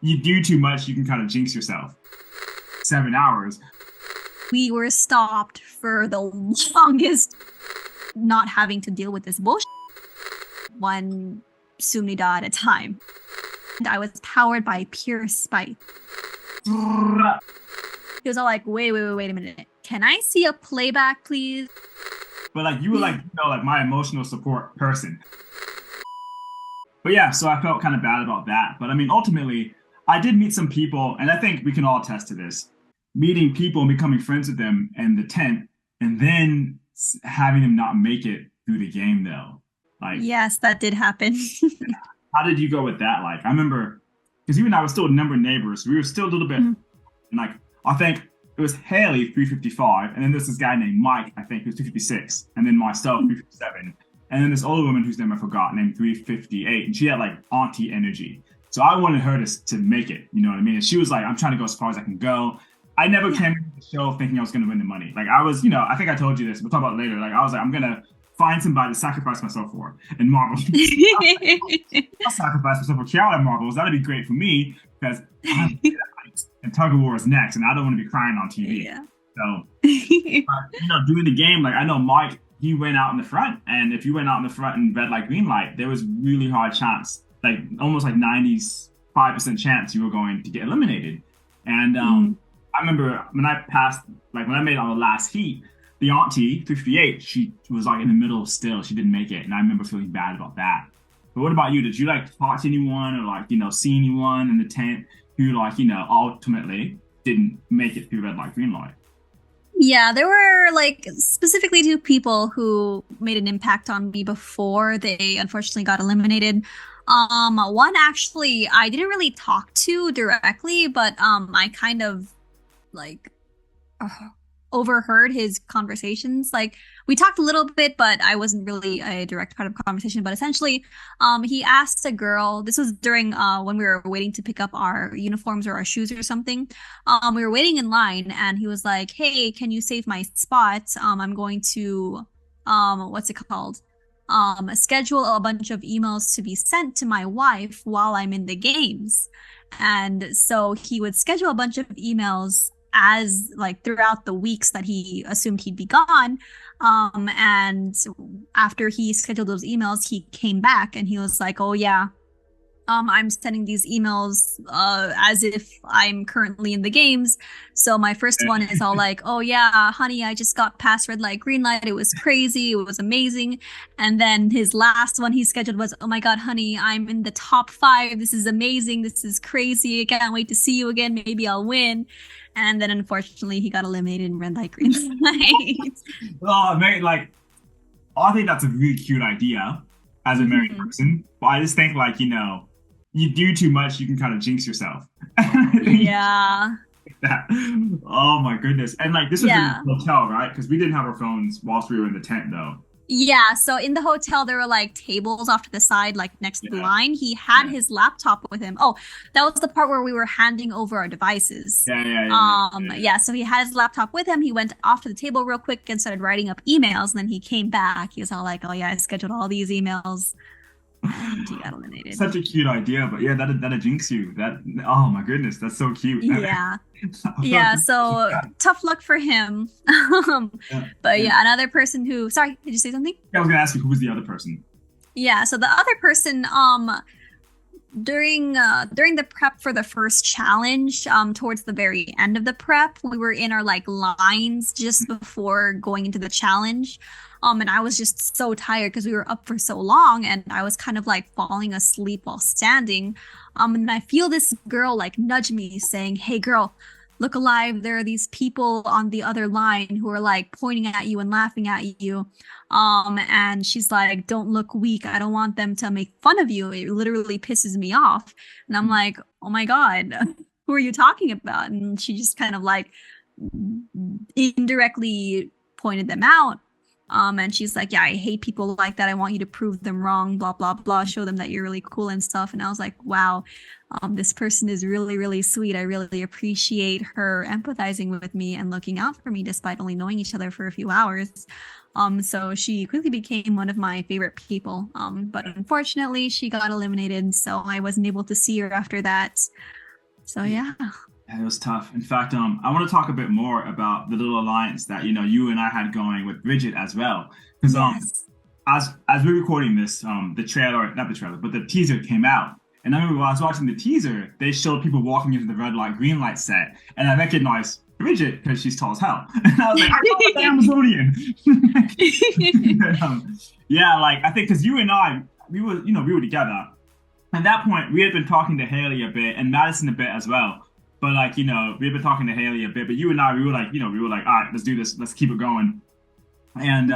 you do too much, you can kind of jinx yourself. 7 hours. We were stopped for the longest, not having to deal with this bullshit. One sumnida at a time. And I was powered by pure spite. He was all like, wait a minute. Can I see a playback, please? But like you were like, like my emotional support person. But yeah, so I felt kind of bad about that. But I mean, ultimately, I did meet some people, and I think we can all attest to this. Meeting people and becoming friends with them in the tent, and then having them not make it through the game, though. Like, yes, that did happen. how did you go with that? Like, I remember because you and I were still number neighbors. So we were still a little bit, and like, I think it was Haley 355, and then there's this guy named Mike, I think, who's 256, and then myself 357, and then this older woman whose name I forgot, named 358, and she had like auntie energy. So I wanted her to make it, you know what I mean? And she was like, I'm trying to go as far as I can go. I never came to the show thinking I was going to win the money. Like I was, I think I told you this. We'll talk about it later. Like I was like, I'm going to find somebody to sacrifice myself for in Marvel. I'll sacrifice myself for Kiara and Marvels. That'd be great for me because I'm and tug of war is next, and I don't want to be crying on TV. Yeah. So, doing the game, like I know Mike, he went out in the front, and if you went out in the front and red light, green light, there was really hard chance, like almost like 95% chance you were going to get eliminated. And I remember when I passed, like when I made it on the last heat, the auntie 358, she was like in the middle still, she didn't make it, and I remember feeling bad about that. But what about you? Did you like talk to anyone or like see anyone in the tent who like ultimately didn't make it through red light, green light? Yeah, there were like specifically two people who made an impact on me before they unfortunately got eliminated. One actually I didn't really talk to directly, but I kind of like overheard his conversations. Like we talked a little bit, but I wasn't really a direct part of the conversation. But essentially, he asked a girl. This was during when we were waiting to pick up our uniforms or our shoes or something. We were waiting in line, and he was like, "Hey, can you save my spot? I'm going to what's it called? Schedule a bunch of emails to be sent to my wife while I'm in the games." And so he would schedule a bunch of emails as like throughout the weeks that he assumed he'd be gone. And after he scheduled those emails, he came back and he was like, "Oh yeah, I'm sending these emails as if I'm currently in the games." So my first one is all like, "Oh yeah, honey, I just got past red light, green light. It was crazy. It was amazing." And then his last one he scheduled was, "Oh my God, honey, I'm in the top 5. This is amazing. This is crazy. I can't wait to see you again. Maybe I'll win." And then unfortunately he got eliminated in red light, green light. Oh, man, like I think that's a really cute idea as a married person. But I just think like, you do too much, you can kind of jinx yourself. Yeah. That. Oh my goodness. And like this was in the hotel, right? Because we didn't have our phones whilst we were in the tent though. Yeah, so in the hotel there were like tables off to the side, like next to the line. He had his laptop with him. Oh, that was the part where we were handing over our devices. Yeah, so he had his laptop with him. He went off to the table real quick and started writing up emails, and then he came back. He was all like, "Oh yeah, I scheduled all these emails." And he got eliminated. Such a cute idea, but yeah, that'll jinx you. Oh my goodness, that's so cute. Yeah. Yeah, so tough luck for him. But yeah, another person who, sorry, did you say something? Yeah, I was gonna ask you, who was the other person? Yeah, so the other person, during the prep for the first challenge, towards the very end of the prep, we were in our like lines just before going into the challenge. And I was just so tired because we were up for so long, and I was kind of like falling asleep while standing. And I feel this girl like nudge me saying, "Hey girl, look alive. There are these people on the other line who are like pointing at you and laughing at you." And she's like, "Don't look weak. I don't want them to make fun of you." It literally pisses me off. And I'm like, "Oh my God, who are you talking about?" And she just kind of like indirectly pointed them out. And she's like, "Yeah, I hate people like that. I want you to prove them wrong, blah, blah, blah, show them that you're really cool and stuff." And I was like, wow, this person is really, really sweet. I really appreciate her empathizing with me and looking out for me despite only knowing each other for a few hours. So she quickly became one of my favorite people. But unfortunately, she got eliminated, so I wasn't able to see her after that. So yeah. Yeah, it was tough. In fact, I want to talk a bit more about the little alliance that you and I had going with Bridget as well. Because Yes. as we're recording this, the trailer, not the trailer, but the teaser came out. And I remember when I was watching the teaser, they showed people walking into the red light, green light set, and I recognized Bridget because she's tall as hell. And I was like, I know the Amazonian. Yeah, like I think because you and I, we were together. At that point, we had been talking to Haley a bit and Madison a bit as well. But like, we had been talking to Haley a bit, but you and I, we were like, all right, let's do this, let's keep it going. And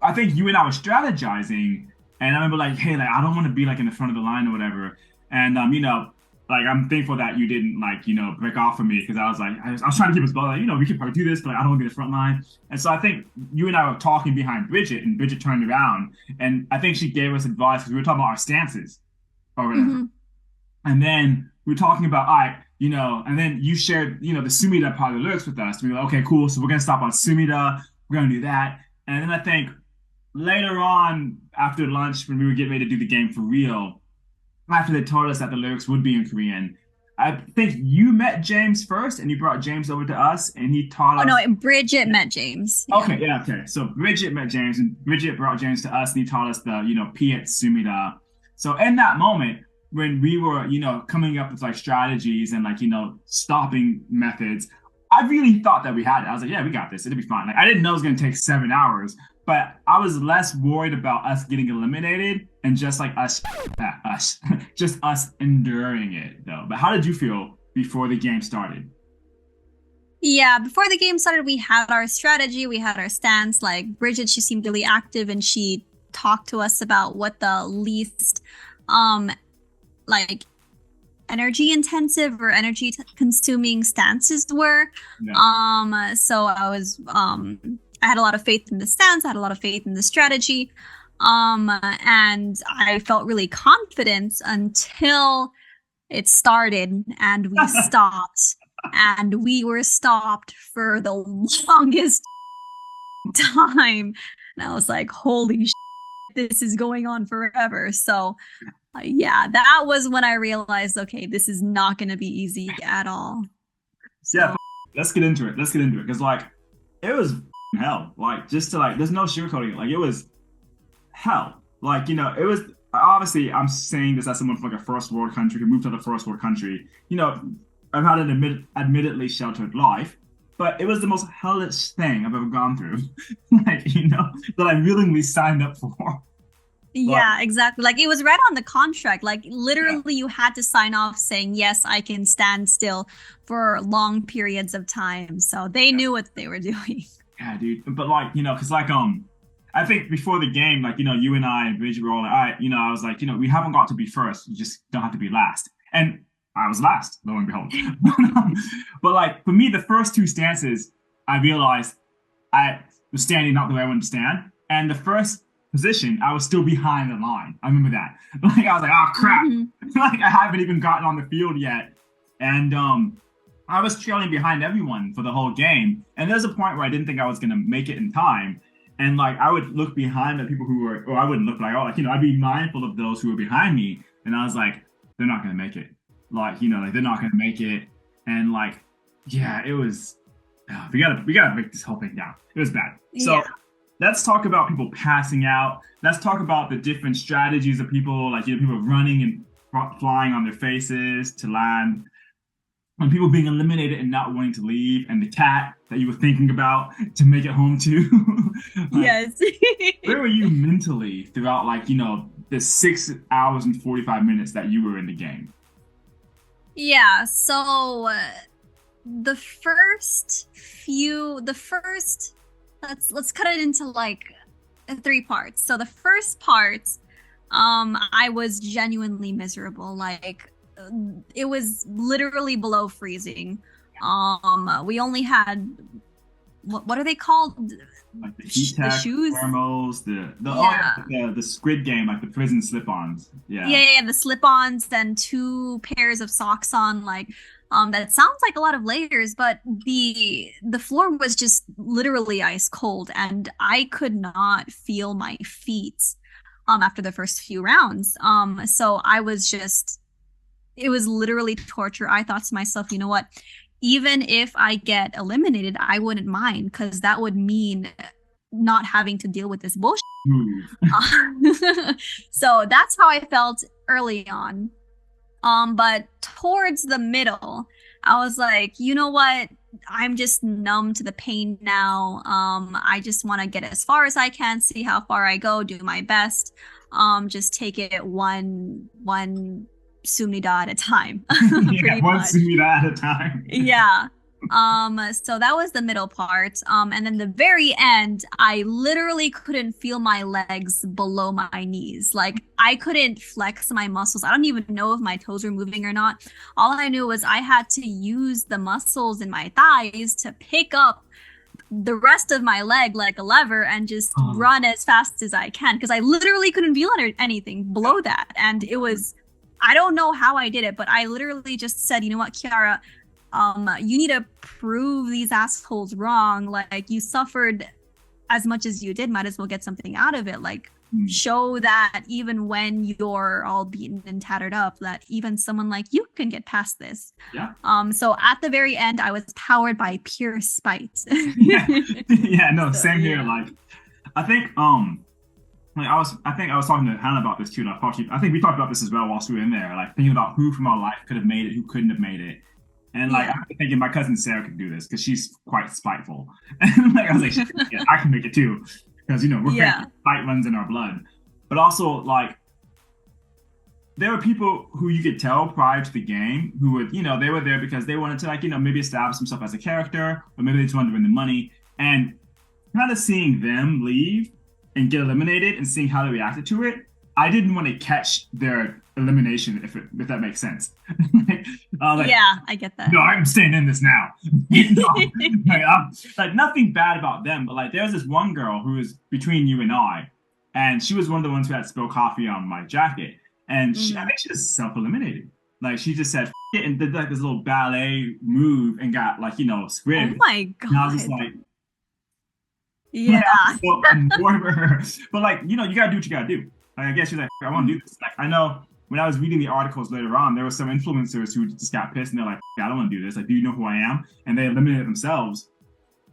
I think you and I were strategizing, and I remember like, hey, like I don't want to be like in the front of the line or whatever. And like I'm thankful that you didn't like, break off for me because I was like, I was trying to keep us both like, we could probably do this, but like, I don't want to be in the front line. And so I think you and I were talking behind Bridget, and Bridget turned around, and I think she gave us advice because we were talking about our stances or whatever. And then we were talking about, all right, and then you shared, the Sumida part of the lyrics with us. We were like, okay, cool. So we're going to stop on Sumida. We're going to do that. And then I think later on, after lunch, when we were getting ready to do the game for real, after they told us that the lyrics would be in Korean, I think you met James first, and you brought James over to us, and he taught us. Oh, no, Bridget met James. Yeah. Okay, yeah, okay. So Bridget met James, and Bridget brought James to us, and he taught us the, Piet Sumida. So in that moment, when we were, coming up with like strategies and like, stopping methods, I really thought that we had it. I was like, yeah, we got this. It'll be fine. Like I didn't know it was going to take 7 hours, but I was less worried about us getting eliminated and just like just us enduring it though. But how did you feel before the game started? Yeah, before the game started, we had our strategy, we had our stance. Like Bridget, she seemed really active, and she talked to us about what the least like energy intensive or energy consuming stances were. Yeah. So I had a lot of faith in the stance, I had a lot of faith in the strategy. And I felt really confident until it started and we stopped. And we were stopped for the longest time. And I was like, holy shit, this is going on forever. So yeah, that was when I realized, okay, this is not going to be easy at all. So, yeah, let's get into it. Because like, it was hell. Like, just to like, there's no sugarcoating it. Like, it was hell. Like, it was, obviously, I'm saying this as someone from like a first world country who moved to the first world country. I've had an admittedly sheltered life, but it was the most hellish thing I've ever gone through. Like, that I willingly signed up for. Yeah, exactly. Like it was right on the contract. Like literally you had to sign off saying, yes, I can stand still for long periods of time. So they knew what they were doing. Yeah, dude. But like, because like, I think before the game, like, you and I and Bridget were all like, all right, I was like, we haven't got to be first. You just don't have to be last. And I was last, lo and behold. But like, for me, the first two stances, I realized I was standing not the way I wanted to stand. And the first position, I was still behind the line. I remember that. Like I was like, oh crap. Like I haven't even gotten on the field yet. And I was trailing behind everyone for the whole game. And there's a point where I didn't think I was gonna make it in time. And like I would look behind the people who were, or I wouldn't look like, I'd be mindful of those who were behind me. And I was like, they're not gonna make it. Like, like they're not gonna make it. And like, yeah, it was we gotta break this whole thing down. It was bad. So yeah. Let's talk about people passing out. Let's talk about the different strategies of people, like, people running and flying on their faces to land, and people being eliminated and not wanting to leave, and the cat that you were thinking about to make it home to. Like, yes. Where were you mentally throughout, like, the 6 hours and 45 minutes that you were in the game? Yeah, so let's cut it into like 3 parts. So the first part, I was genuinely miserable. Like it was literally below freezing. We only had what are they called? Like the heat tech, shoes, thermals, the Squid Game, like the prison slip-ons. Yeah, the slip-ons and 2 pairs of socks on. Like that sounds like a lot of layers, but the floor was just literally ice cold, and I could not feel my feet after the first few rounds. So I was just it was literally torture. I thought to myself, you know what? Even if I get eliminated, I wouldn't mind because that would mean not having to deal with this bullshit. So that's how I felt early on. But towards the middle, I was like, you know what? I'm just numb to the pain now. I just want to get as far as I can, see how far I go, do my best. Just take it one sumnida at a time. Yeah, one sumida at a time. Yeah. So that was the middle part. And then the very end, I literally couldn't feel my legs below my knees. Like I couldn't flex my muscles. I don't even know if my toes were moving or not. All I knew was I had to use the muscles in my thighs to pick up the rest of my leg like a lever and just run as fast as I can because I literally couldn't feel anything below that. And it was, I don't know how I did it, but I literally just said, you know what, Kiara, you need to prove these assholes wrong. Like you suffered as much as you did, might as well get something out of it. Like show that even when you're all beaten and tattered up, that even someone like you can get past this. Yeah. So at the very end, I was powered by pure spite. Yeah, no, so, same here. Like I think I was talking to Hannah about this too. And I think we talked about this as well whilst we were in there, like thinking about who from our life could have made it, who couldn't have made it. And like I'm thinking my cousin Sarah could do this because she's quite spiteful. And like I was like, yeah, I can make it too. Because you know, we're fight runs in our blood. But also like there were people who you could tell prior to the game who would, you know, they were there because they wanted to like, you know, maybe establish themselves as a character, or maybe they just wanted to win the money. And kind of seeing them leave and get eliminated and seeing how they reacted to it, I didn't want to catch their elimination, if that makes sense. Like, yeah, I get that. No, I'm staying in this now. Like nothing bad about them, but like there's this one girl who is between you and I, and she was one of the ones who had spilled coffee on my jacket, and I think she just self-eliminated. Like she just said F it and did like this little ballet move and got like, you know, scribbed. Oh my god! And I was just like, yeah. So annoyed with her. But like, you know, you gotta do what you gotta do. Like I guess she's like, I want to do this. Like I know when I was reading the articles later on, there were some influencers who just got pissed and they're like, I don't want to do this. Like, do you know who I am? And they eliminated themselves.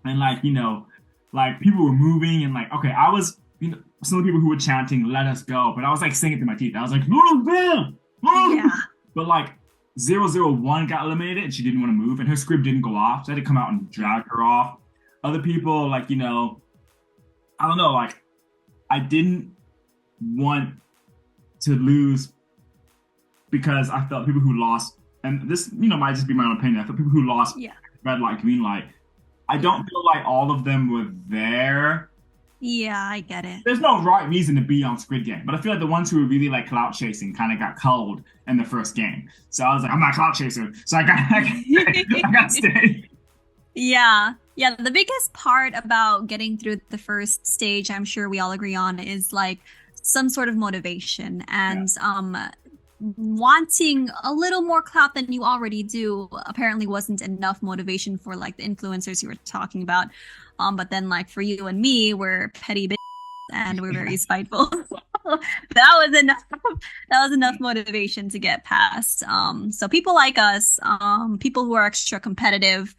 And like, you know, like people were moving and like, okay, I was, you know, some of the people who were chanting, let us go. But I was like singing through my teeth. I was like, yeah. But like 001 got eliminated and she didn't want to move and her script didn't go off. So I had to come out and drag her off. Other people, like, you know, I don't know, like I didn't want to lose because I felt people who lost, and this, you know, might just be my own opinion. I felt people who lost red light, green light. I don't feel like all of them were there. Yeah, I get it. There's no right reason to be on Squid Game, but I feel like the ones who were really like clout chasing kind of got culled in the first game. So I was like, I'm not a clout chaser, so I got to stay. Yeah. The biggest part about getting through the first stage, I'm sure we all agree on, is like some sort of motivation and wanting a little more clout than you already do apparently wasn't enough motivation for like the influencers you were talking about. But then like for you and me, we're petty bitches and we're very spiteful. That was enough motivation to get past. So people like us, people who are extra competitive,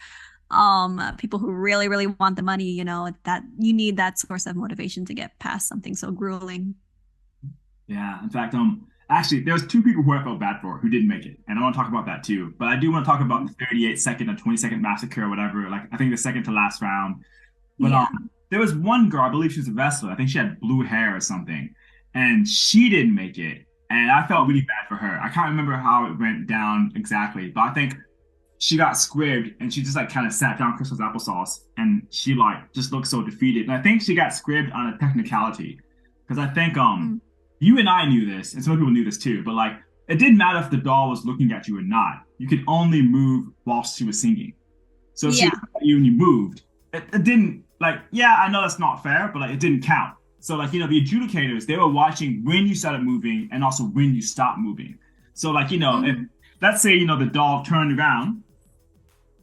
people who really, really want the money, you know, that you need that source of motivation to get past something so grueling. Yeah, in fact, actually, there was two people who I felt bad for who didn't make it, and I want to talk about that too. But I do want to talk about the 38-second or 20-second massacre or whatever. Like I think the second to last round. But there was one girl, I believe she was a wrestler. I think she had blue hair or something, and she didn't make it, and I felt really bad for her. I can't remember how it went down exactly, but I think she got squibbed, and she just like kind of sat down Crystal's applesauce, and she like just looked so defeated. And I think she got squibbed on a technicality, because I think you and I knew this, and some people knew this too, but like it didn't matter if the doll was looking at you or not. You could only move whilst she was singing. So if she looked at you and you moved, it didn't, like, yeah, I know that's not fair, but like it didn't count. So like, you know, the adjudicators, they were watching when you started moving and also when you stopped moving. So like, you know, if let's say, you know, the doll turned around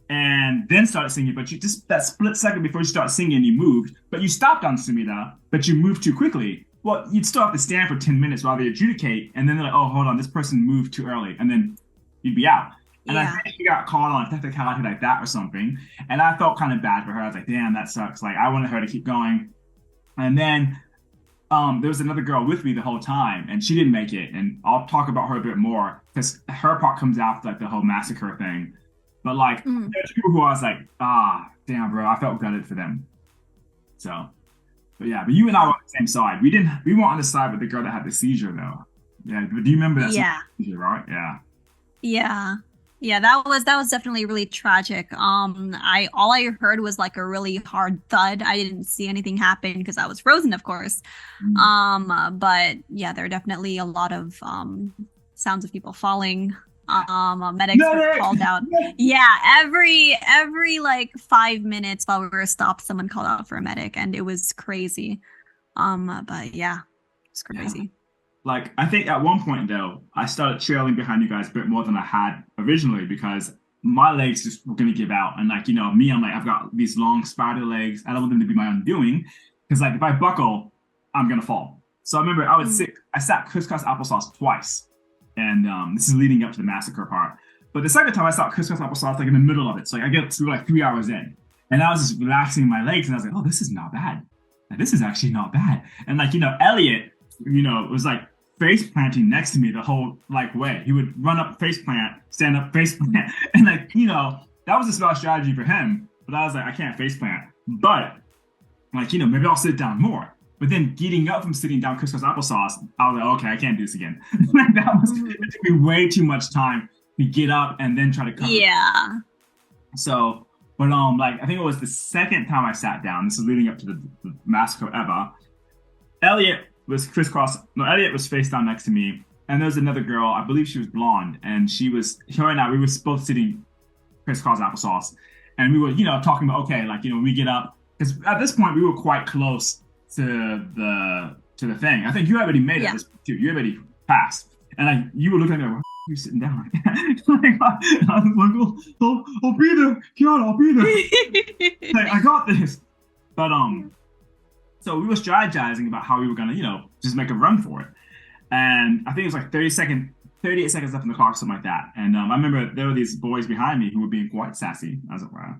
and then started singing, but you just that split second before you start singing, you moved, but you stopped on Sumida, but you moved too quickly. Well, you'd still have to stand for 10 minutes while they adjudicate, and then they're like, oh, hold on, this person moved too early, and then you'd be out. And Yeah. I think she got caught on a technicality like that or something. And I felt kind of bad for her. I was like, damn, that sucks. Like, I wanted her to keep going. And then there was another girl with me the whole time, and she didn't make it. And I'll talk about her a bit more because her part comes after like the whole massacre thing. But like, there's people who I was like, damn, bro, I felt gutted for them. So, but yeah, but you and I were on the same side. We weren't on the side with the girl that had the seizure though. Yeah, do you remember that seizure, right? Yeah. Yeah. Yeah, that was definitely really tragic. All I heard was like a really hard thud. I didn't see anything happen because I was frozen, of course. But yeah, there are definitely a lot of sounds of people falling. Medics were called out. Yeah, every like 5 minutes while we were stopped, someone called out for a medic, and it was crazy. But yeah, it's crazy. Yeah. Like, I think at one point, though, I started trailing behind you guys a bit more than I had originally because my legs just were going to give out. And, like, you know, me, I'm like, I've got these long spider legs. I don't want them to be my undoing because, like, if I buckle, I'm going to fall. So I remember I sat crisscross applesauce twice. And this is leading up to the massacre part. But the second time I sat crisscross applesauce, like, in the middle of it. So, like, I get to, like, 3 hours in. And I was just relaxing my legs. And I was like, oh, this is not bad. Like, this is actually not bad. And, like, you know, Elliot, you know, was, like, face planting next to me the whole like way. He would run up face plant, stand up face plant, and like, you know, that was a smart strategy for him. But I was like, I can't face plant. But like, you know, maybe I'll sit down more. But then getting up from sitting down crisscross applesauce, I was like, okay, I can't do this again. Like it took me way too much time to get up and then try to cover. Yeah. So, but like I think it was the second time I sat down. This is leading up to the massacre ever. Elliot was face down next to me, and there was another girl, I believe she was blonde, and her and I, we were both sitting crisscross applesauce, and we were, you know, talking about, okay, like, you know, when we get up, because at this point we were quite close to the thing. I think you already made it this too. You already passed, and like you were looking at me like, why are you sitting down? Like, I was like, I'll be there, Kiara, I'll be there. Like, I got this, but so we were strategizing about how we were gonna, you know, just make a run for it. And I think it was like 38 seconds left on the clock, something like that. And I remember there were these boys behind me who were being quite sassy, as it were.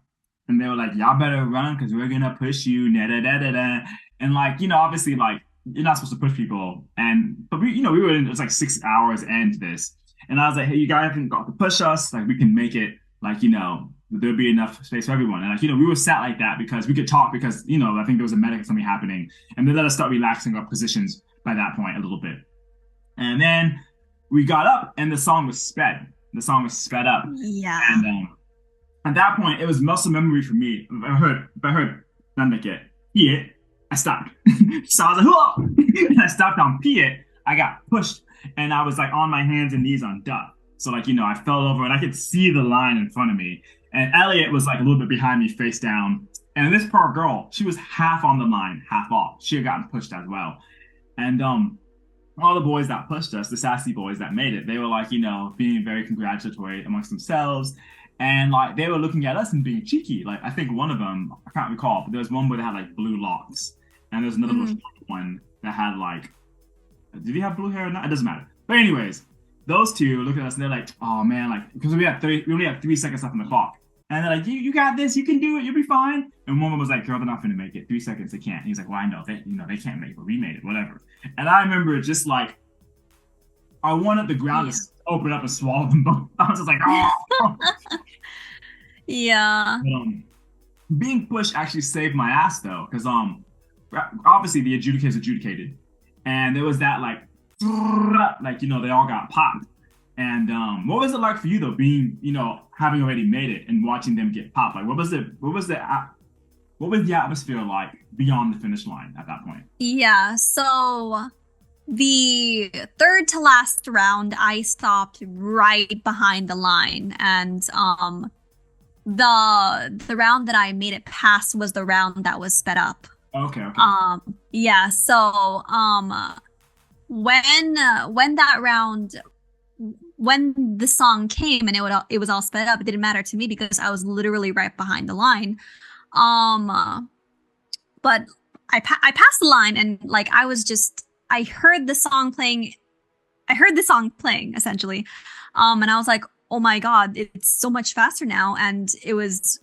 And they were like, y'all better run because we're gonna push you, And like, you know, obviously like you're not supposed to push people. But we, you know, it was like 6 hours into this. And I was like, hey, you guys haven't got to push us, like we can make it, like, you know, there'd be enough space for everyone. And like, you know, we were sat like that because we could talk because, you know, I think there was a medic or something happening. And they let us start relaxing our positions by that point a little bit. And then we got up and the song was sped. The song was sped up. Yeah. And at that point, it was muscle memory for me. If I heard Nandake, Piet, I stopped. So I was like, whoa! And I stopped on Piet. I got pushed and I was like on my hands and knees on duck. So like, you know, I fell over and I could see the line in front of me. And Elliot was like a little bit behind me, face down. And this poor girl, she was half on the line, half off. She had gotten pushed as well. And all the boys that pushed us, the sassy boys that made it, they were like, you know, being very congratulatory amongst themselves. And like they were looking at us and being cheeky. Like I think one of them, I can't recall, but there was one where they had like blue locks. And there's another one that had like, did he have blue hair or not? It doesn't matter. But anyways, those two look at us and they're like, oh man, like, because we only had 3 seconds left on the clock. And they're like, you got this, you can do it, you'll be fine. And one of them was like, girl, they're not gonna make it. 3 seconds, they can't. And he's like, well, I know, they can't make it, but we made it, whatever. And I remember just like, I wanted the ground to open up and swallow them both. I was just like, oh. Yeah. But, being pushed actually saved my ass though, because obviously the adjudicators adjudicated. And there was that like, you know, they all got popped. And what was it like for you though, being, you know, having already made it and watching them get popped? Like, what was the atmosphere like beyond the finish line at that point? Yeah, so the third to last round, I stopped right behind the line, and the round that I made it past was the round that was sped up. Okay. Yeah, so when that round, when the song came and it was all sped up, it didn't matter to me because I was literally right behind the line. But I passed the line and like I heard the song playing essentially. And I was like, oh my God, it's so much faster now. And it was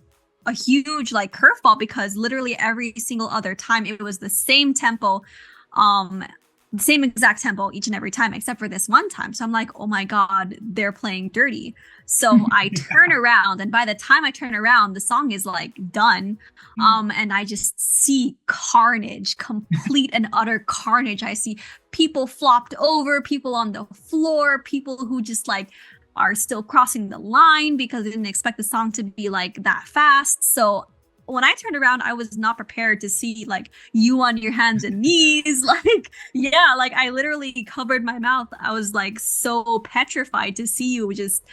a huge like curveball because literally every single other time it was the same tempo, the same exact tempo each and every time, except for this one time. So I'm like, oh my God, they're playing dirty. So I turn around, and by the time I turn around, the song is like done. And I just see carnage, complete and utter carnage. I see people flopped over, people on the floor, people who just like are still crossing the line because they didn't expect the song to be like that fast. So when I turned around, I was not prepared to see like you on your hands and knees. Like, yeah, like I literally covered my mouth. I was like so petrified to see you just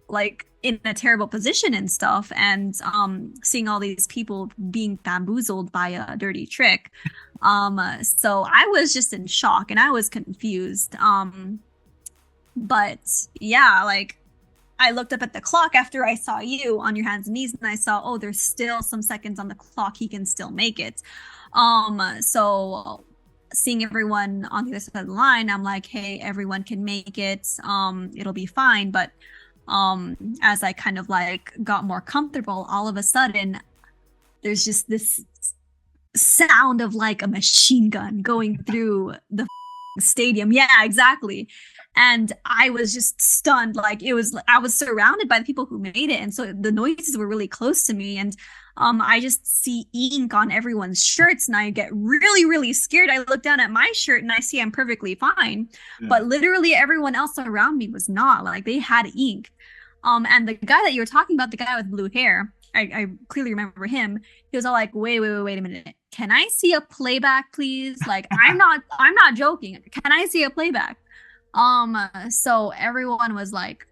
like in a terrible position and stuff, and seeing all these people being bamboozled by a dirty trick. So I was just in shock and I was confused. But yeah, like I looked up at the clock after I saw you on your hands and knees, and I saw, oh, there's still some seconds on the clock. He can still make it. So seeing everyone on the other side of the line, I'm like, hey, everyone can make it. It'll be fine. But as I kind of like got more comfortable, all of a sudden, there's just this sound of like a machine gun going through the stadium. Yeah, exactly. And I was just stunned. Like I was surrounded by the people who made it. And so the noises were really close to me. And I just see ink on everyone's shirts and I get really, really scared. I look down at my shirt and I see I'm perfectly fine. Yeah. But literally everyone else around me was not. Like they had ink. And the guy that you were talking about, the guy with blue hair, I clearly remember him. He was all like, wait a minute. Can I see a playback, please? Like, I'm not joking. Can I see a playback? So everyone was like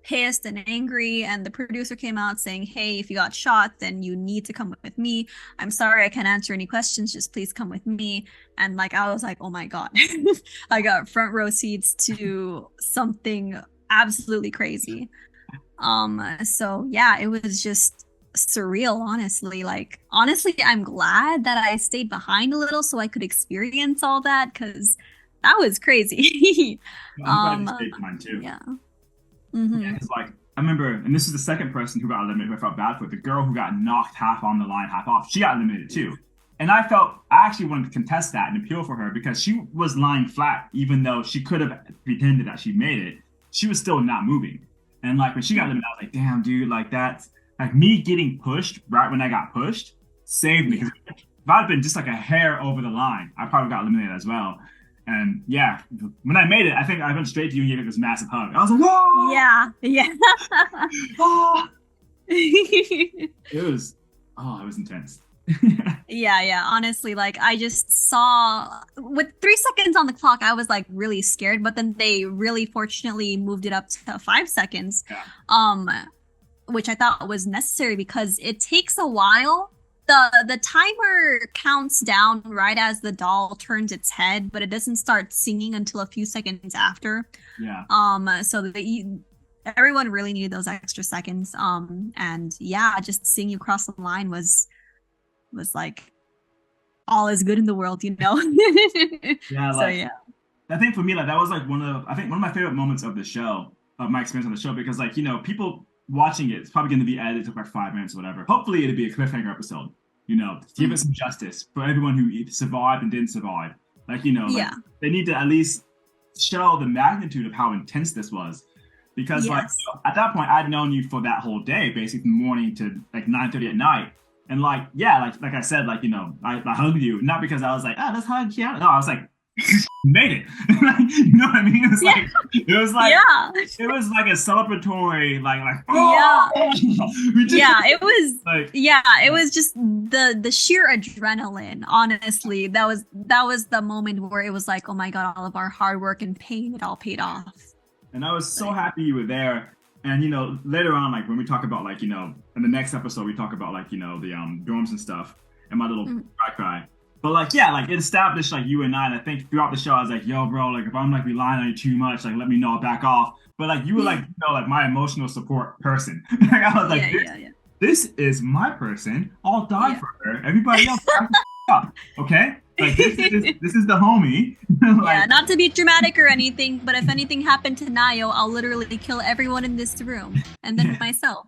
pissed and angry, and the producer came out saying, hey, if you got shot, then you need to come with me. I'm sorry, I can't answer any questions. Just please come with me. And like, I was like, oh my God, I got front row seats to something absolutely crazy. So yeah, it was just surreal, honestly. Like, honestly, I'm glad that I stayed behind a little so I could experience all that, because that was crazy. I'm glad you stayed behind too. Yeah. Yeah, it's like, I remember, and this is the second person who got eliminated who I felt bad for, the girl who got knocked half on the line, half off. She got eliminated too. And I actually wanted to contest that and appeal for her, because she was lying flat, even though she could have pretended that she made it. She was still not moving. And like when she got eliminated, I was like, damn, dude, like that's like me getting pushed right when I got pushed saved me. Because if I'd been just like a hair over the line, I probably got eliminated as well. And yeah, when I made it, I think I went straight to you and gave it this massive hug. I was like, whoa! Yeah. Oh! It was intense. Yeah. Honestly, like I just saw with 3 seconds on the clock, I was like really scared, but then they really fortunately moved it up to 5 seconds, which I thought was necessary because it takes a while. The timer counts down right as the doll turns its head, but it doesn't start singing until a few seconds after. Yeah. So everyone really needed those extra seconds. And yeah, just seeing you cross the line was like all is good in the world, you know. Yeah. So yeah. I think for me, like that was like one of my favorite moments of the show, of my experience on the show, because like, you know, people watching it's probably going to be edited to like 5 minutes or whatever. Hopefully it'll be a cliffhanger episode, you know, to give it some justice for everyone who survived and didn't survive. Like, you know, like, they need to at least show the magnitude of how intense this was, because like, you know, at that point I'd known you for that whole day, basically from morning to like 9:30 at night. And like, yeah, like I said, like, you know, I hugged you, not because I was like, let's hug Kiara. No, I was like, made it. You know what I mean? It was like it was like a celebratory, like it was like, it was just the sheer adrenaline. Honestly, that was the moment where it was like, oh my God, all of our hard work and pain, it all paid off. And I was so happy you were there. And, you know, later on, like when we talk about like, you know, in the next episode, we talk about like, you know, the dorms and stuff and my little cry. But like, yeah, like it established like you and I think throughout the show, I was like, yo, bro, like if I'm like relying on you too much, like let me know, back off. But like you were like, you know, like my emotional support person. Like I was like, this is my person. I'll die for her. Everybody else, up, okay? Like this is the homie. Like, yeah, not to be dramatic or anything, but if anything happened to Nayo, I'll literally kill everyone in this room and then myself.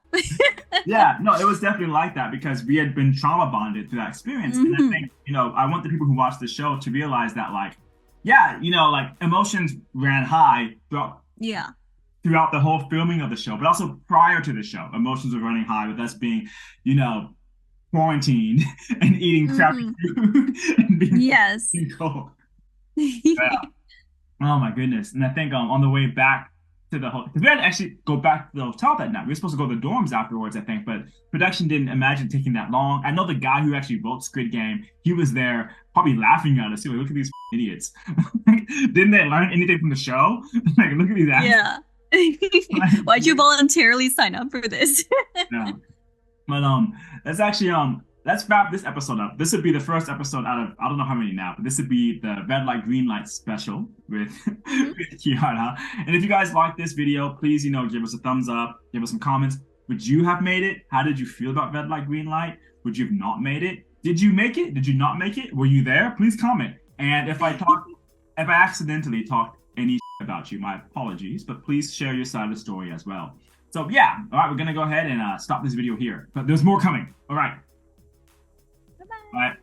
Yeah, no, it was definitely like that because we had been trauma bonded through that experience. And I think, I want the people who watch the show to realize that, like, yeah, like emotions ran high throughout the whole filming of the show, but also prior to the show, emotions were running high with us being, quarantined and eating crappy food and being cold. Yeah. Oh my goodness. And I think on the way back to the hotel, because we had to actually go back to the hotel that night. We were supposed to go to the dorms afterwards, I think, but production didn't imagine taking that long. I know the guy who actually wrote Squid Game, he was there probably laughing at us. Like, look at these idiots. Didn't they learn anything from the show? Like, look at these assholes. Yeah. Why'd you voluntarily sign up for this? No. But let's actually let's wrap this episode up. This would be the first episode out of I don't know how many now, but this would be the red light green light special with Kiara. And if you guys like this video, please give us a thumbs up, give us some comments. Would you have made it? How did you feel about red light green light? Would you have not made it? Did you make it? Did you not make it? Were you there? Please comment. And if I accidentally talked any about you, my apologies, but please share your side of the story as well. So yeah, all right, we're gonna go ahead and stop this video here, but there's more coming. All right. Bye-bye. All right.